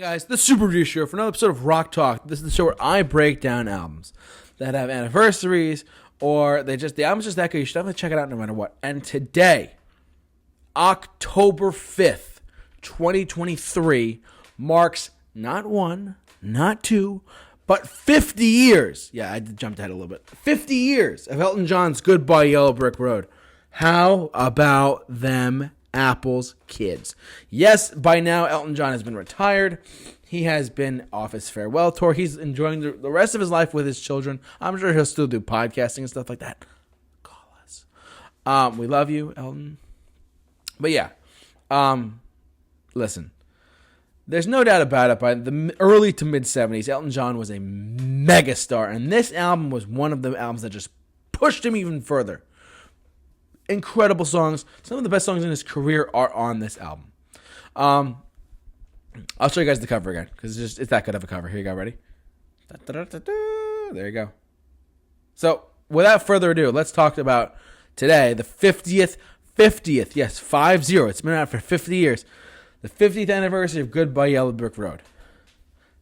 Guys, the Super Review Show for another episode of Rock Talk. This is the show where I break down albums that have anniversaries or the album's just that good. You should definitely check it out no matter what. And today, October 5th, 2023, marks not one, not two, but 50 years. Yeah, I jumped ahead a little bit. 50 years of Elton John's Goodbye Yellow Brick Road. How about them apples, kids? Yes, by now Elton John has been retired. He has been off his farewell tour. He's enjoying the rest of his life with his children. I'm sure he'll still do podcasting and stuff like that. Call us. We love you, Elton. But yeah, listen. There's no doubt about it. By the early to mid 70s, Elton John was a megastar, and this album was one of the albums that just pushed him even further. Incredible songs. Some of the best songs in his career are on this album. I'll show you guys the cover again because it's that good of a cover. Here you go. Ready? There you go. So without further ado, let's talk about today the 50th. Yes, 50. It's been out for 50 years. The 50th anniversary of Goodbye Yellow Brick Road.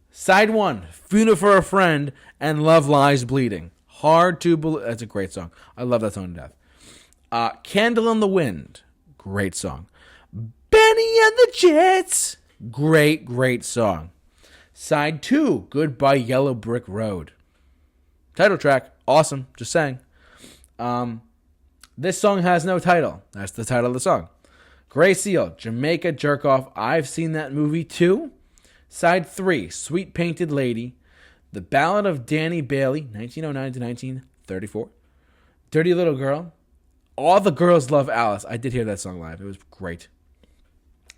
Side 1, Funeral for a Friend and Love Lies Bleeding. Hard to believe. That's a great song. I love that song to death. Candle in the Wind, great song. Benny and the Jets, great song. Side 2, Goodbye Yellow Brick Road. Title track, awesome, just saying. This song has no title. That's the title of the song. Gray Seal, Jamaica Jerk Off, I've Seen That Movie Too. Side 3, Sweet Painted Lady. The Ballad of Danny Bailey, 1909 to 1934. Dirty Little Girl. All the Girls Love Alice. I did hear that song live. It was great.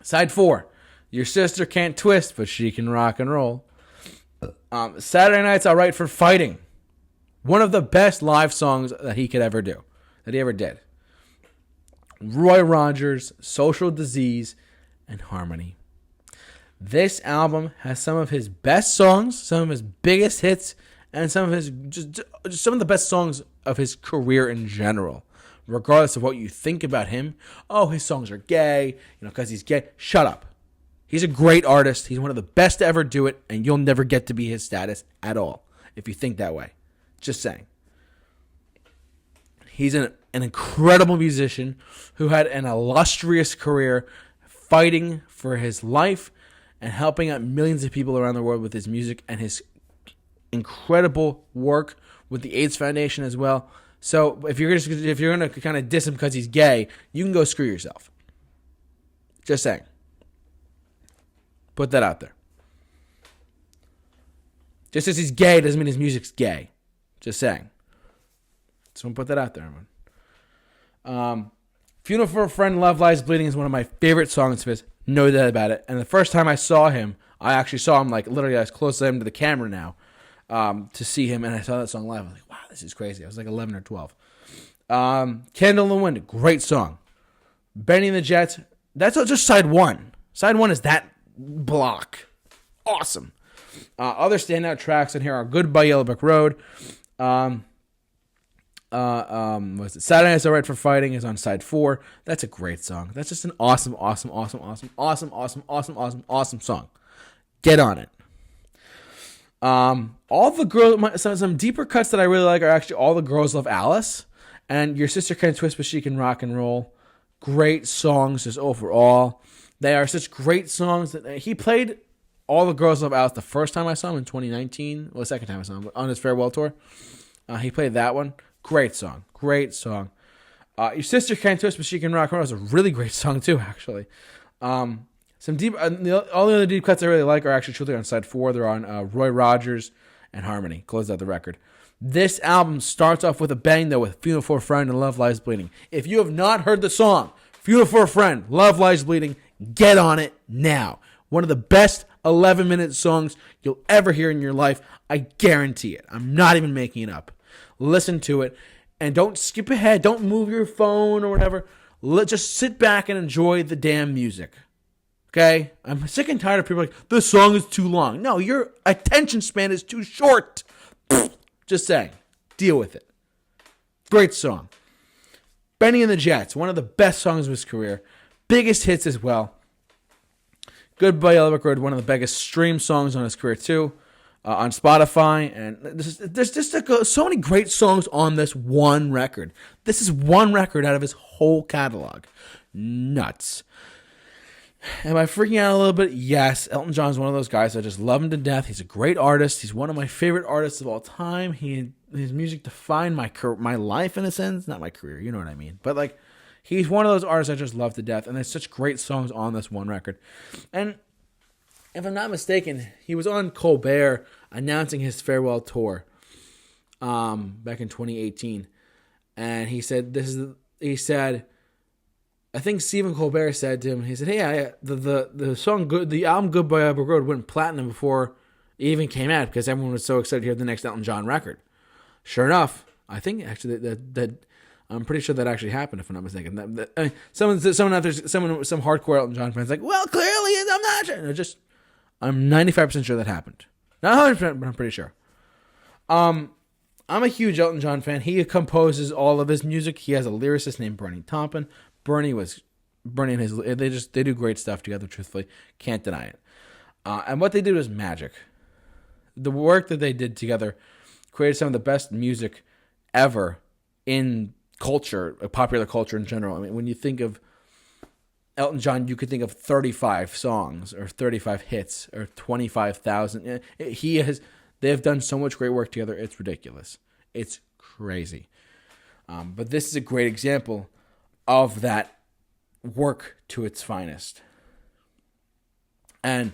Side 4. Your Sister Can't Twist, but She Can Rock and Roll. Saturday Night's Alright for Fighting. One of the best live songs that he could ever do. That he ever did. Roy Rogers, Social Disease, and Harmony. This album has some of his best songs, some of his biggest hits, and some of his just some of the best songs of his career in general. Regardless of what you think about him, oh, his songs are gay, because he's gay. Shut up. He's a great artist. He's one of the best to ever do it, and you'll never get to be his status at all if you think that way. Just saying. He's an incredible musician who had an illustrious career fighting for his life and helping out millions of people around the world with his music and his incredible work with the AIDS Foundation as well. So if you're gonna kind of diss him because he's gay, you can go screw yourself. Just saying. Put that out there. Just as he's gay doesn't mean his music's gay. Just saying. So I'm put that out there, everyone. Funeral for a Friend, Love Lies Bleeding is one of my favorite songs of his. No doubt about it. And the first time I saw him, I actually saw him literally as close as I am to the camera now. To see him, and I saw that song live. I was like, wow, this is crazy. I was like 11 or 12. Candle in the Wind, great song. Benny and the Jets, that's just side 1. Side 1 is that block. Awesome. Other standout tracks in here are Goodbye Yellow Brick Road. What's it? Saturday Night's Alright for Fighting is on side 4. That's a great song. That's just an awesome song. Get on it. All the girls, some deeper cuts that I really like are actually All the Girls Love Alice and Your Sister Can't Twist, but She Can Rock and Roll. Great songs just overall. They are such great songs that he played All the Girls Love Alice the first time I saw him in 2019. Well, the second time I saw him on his farewell tour. He played that one. Great song. Your Sister Can't Twist, but She Can Rock and Roll is a really great song too, actually. Some deep, all the other deep cuts I really like are actually truly on side 4. They're on Roy Rogers and Harmony. Close out the record. This album starts off with a bang, though, with Funeral for a Friend and Love Lies Bleeding. If you have not heard the song, Funeral for a Friend, Love Lies Bleeding, get on it now. One of the best 11-minute songs you'll ever hear in your life. I guarantee it. I'm not even making it up. Listen to it, and don't skip ahead. Don't move your phone or whatever. Just sit back and enjoy the damn music. Okay? I'm sick and tired of people like, this song is too long. No, your attention span is too short. Just saying. Deal with it. Great song. Benny and the Jets, one of the best songs of his career. Biggest hits as well. Goodbye Yellow Brick Road, one of the biggest stream songs on his career too, on Spotify. And there's just so many great songs on this one record. This is one record out of his whole catalog. Nuts. Am I freaking out a little bit? Yes. Elton John is one of those guys. I just love him to death. He's a great artist. He's one of my favorite artists of all time. His music defined my life in a sense. Not my career, you know what I mean. But like, he's one of those artists I just love to death. And there's such great songs on this one record. And if I'm not mistaken, he was on Colbert announcing his farewell tour back in 2018. And he said, I think Stephen Colbert said to him, he said, "Hey, the song good, the album Goodbye Yellow Brick Road went platinum before it even came out because everyone was so excited to hear the next Elton John record." Sure enough, I think actually that I'm pretty sure that actually happened, if I'm not mistaken. Someone out there, some hardcore Elton John fans like, well, clearly I'm not sure. I'm 95% sure that happened. Not 100%, but I'm pretty sure. I'm a huge Elton John fan. He composes all of his music. He has a lyricist named Bernie Taupin. Bernie and they do great stuff together, truthfully. Can't deny it. And what they did was magic. The work that they did together created some of the best music ever in culture, popular culture in general. I mean, when you think of Elton John, you could think of 35 songs or 35 hits or 25,000. They have done so much great work together. It's ridiculous. It's crazy. But this is a great example of that work to its finest. And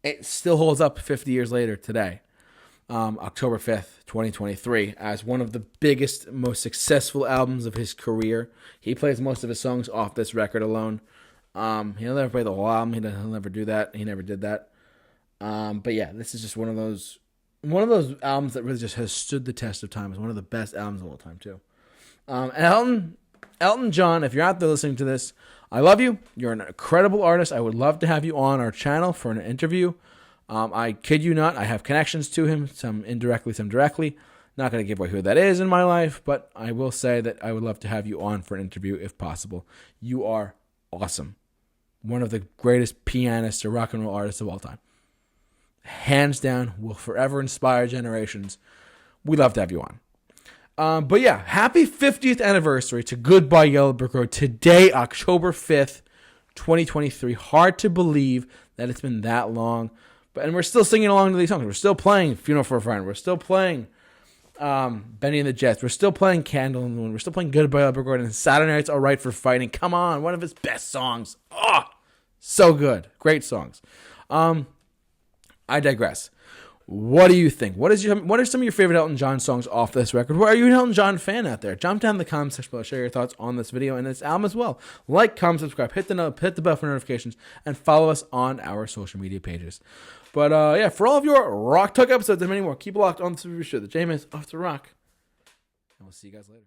it still holds up 50 years later today, October 5th, 2023, as one of the biggest, most successful albums of his career. He plays most of his songs off this record alone. He'll never play the whole album. He'll never do that. He never did that. But yeah, this is just one of those albums that really just has stood the test of time. It's one of the best albums of all time, too. And Elton John, if you're out there listening to this, I love you. You're an incredible artist. I would love to have you on our channel for an interview. I kid you not, I have connections to him, some indirectly, some directly. Not going to give away who that is in my life, but I will say that I would love to have you on for an interview if possible. You are awesome. One of the greatest pianists or rock and roll artists of all time. Hands down, will forever inspire generations. We'd love to have you on. But yeah, happy 50th anniversary to Goodbye Yellow Brick Road. Today, October 5th, 2023. Hard to believe that it's been that long. And we're still singing along to these songs. We're still playing Funeral for a Friend. We're still playing Benny and the Jets. We're still playing Candle in the Moon. We're still playing Goodbye Yellow Brick Road. And Saturday Night's All Right for Fighting. Come on, one of his best songs. Oh, so good. Great songs. I digress. What do you think? What are some of your favorite Elton John songs off this record? Are you an Elton John fan out there? Jump down in the comments section below. Share your thoughts on this video and this album as well. Like, comment, subscribe, hit the bell for notifications, and follow us on our social media pages. But yeah, for all of your Rock Talk episodes and many more, keep it locked on the Super Review Show. The J-Man is off to rock. And we'll see you guys later.